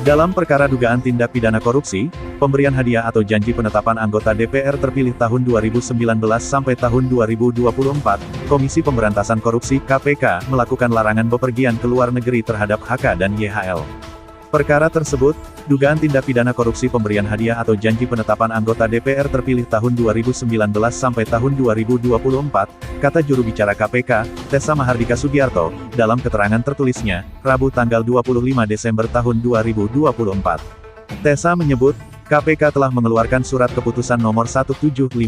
Dalam perkara dugaan tindak pidana korupsi, pemberian hadiah atau janji penetapan anggota DPR terpilih tahun 2019 sampai tahun 2024, Komisi Pemberantasan Korupsi (KPK) melakukan larangan bepergian ke luar negeri terhadap HK dan YHL. Perkara tersebut, dugaan tindak pidana korupsi pemberian hadiah atau janji penetapan anggota DPR terpilih tahun 2019 sampai tahun 2024, kata juru bicara KPK, Tessa Mahardika Sugiarto, dalam keterangan tertulisnya, Rabu tanggal 25 Desember tahun 2024. Tessa menyebut, KPK telah mengeluarkan surat keputusan nomor 1757,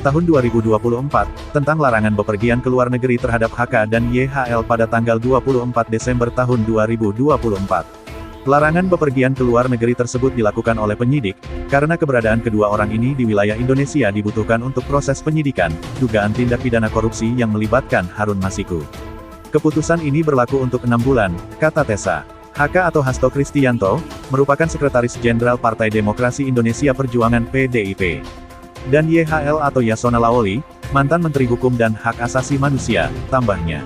tahun 2024, tentang larangan bepergian ke luar negeri terhadap HK dan YHL pada tanggal 24 Desember tahun 2024. Larangan bepergian ke luar negeri tersebut dilakukan oleh penyidik, karena keberadaan kedua orang ini di wilayah Indonesia dibutuhkan untuk proses penyidikan, dugaan tindak pidana korupsi yang melibatkan Harun Masiku. Keputusan ini berlaku untuk 6 bulan, kata Tessa. HK atau Hasto Kristianto, merupakan Sekretaris Jenderal Partai Demokrasi Indonesia Perjuangan (PDIP). Dan YHL atau Yasona Lawli, mantan Menteri Hukum dan Hak Asasi Manusia, tambahnya.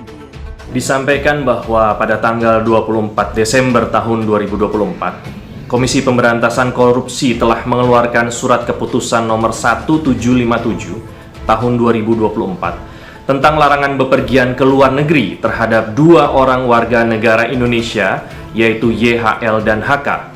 Disampaikan bahwa pada tanggal 24 Desember tahun 2024, Komisi Pemberantasan Korupsi telah mengeluarkan surat keputusan nomor 1757 tahun 2024 tentang larangan bepergian ke luar negeri terhadap 2 orang warga negara Indonesia, yaitu YHL dan HK.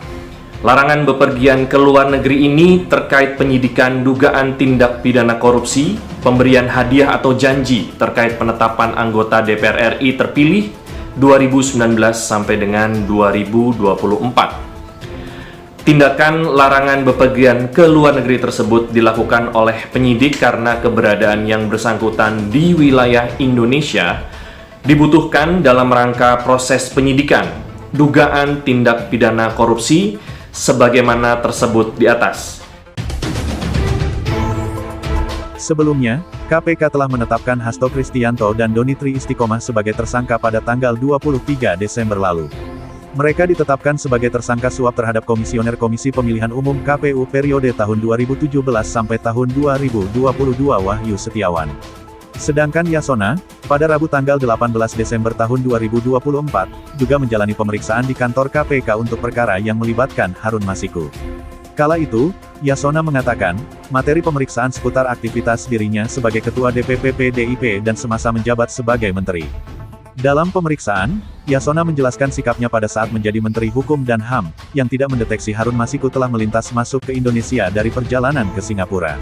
Larangan bepergian ke luar negeri ini terkait penyidikan dugaan tindak pidana korupsi, pemberian hadiah atau janji terkait penetapan anggota DPR RI terpilih 2019 sampai dengan 2024. Tindakan larangan bepergian ke luar negeri tersebut dilakukan oleh penyidik karena keberadaan yang bersangkutan di wilayah Indonesia dibutuhkan dalam rangka proses penyidikan dugaan tindak pidana korupsi sebagaimana tersebut di atas. Sebelumnya, KPK telah menetapkan Hasto Kristianto dan Donitri Istiqomah sebagai tersangka pada tanggal 23 Desember lalu. Mereka ditetapkan sebagai tersangka suap terhadap Komisioner Komisi Pemilihan Umum KPU periode tahun 2017 sampai tahun 2022 Wahyu Setiawan. Sedangkan Yasona, pada Rabu tanggal 18 Desember tahun 2024, juga menjalani pemeriksaan di kantor KPK untuk perkara yang melibatkan Harun Masiku. Kala itu, Yasona mengatakan, materi pemeriksaan seputar aktivitas dirinya sebagai Ketua DPP PDIP dan semasa menjabat sebagai Menteri. Dalam pemeriksaan, Yasona menjelaskan sikapnya pada saat menjadi Menteri Hukum dan HAM, yang tidak mendeteksi Harun Masiku telah melintas masuk ke Indonesia dari perjalanan ke Singapura.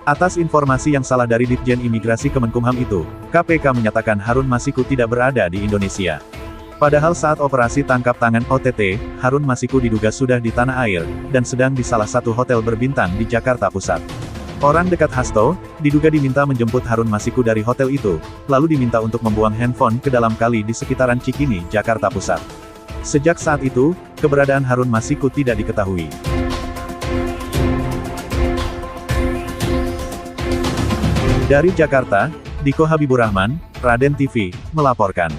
Atas informasi yang salah dari Ditjen Imigrasi Kemenkumham itu, KPK menyatakan Harun Masiku tidak berada di Indonesia. Padahal saat operasi tangkap tangan OTT, Harun Masiku diduga sudah di tanah air, dan sedang di salah satu hotel berbintang di Jakarta Pusat. Orang dekat Hasto, diduga diminta menjemput Harun Masiku dari hotel itu, lalu diminta untuk membuang handphone ke dalam kali di sekitaran Cikini, Jakarta Pusat. Sejak saat itu, keberadaan Harun Masiku tidak diketahui. Dari Jakarta, Diko Habibur Rahman, Raden TV, melaporkan.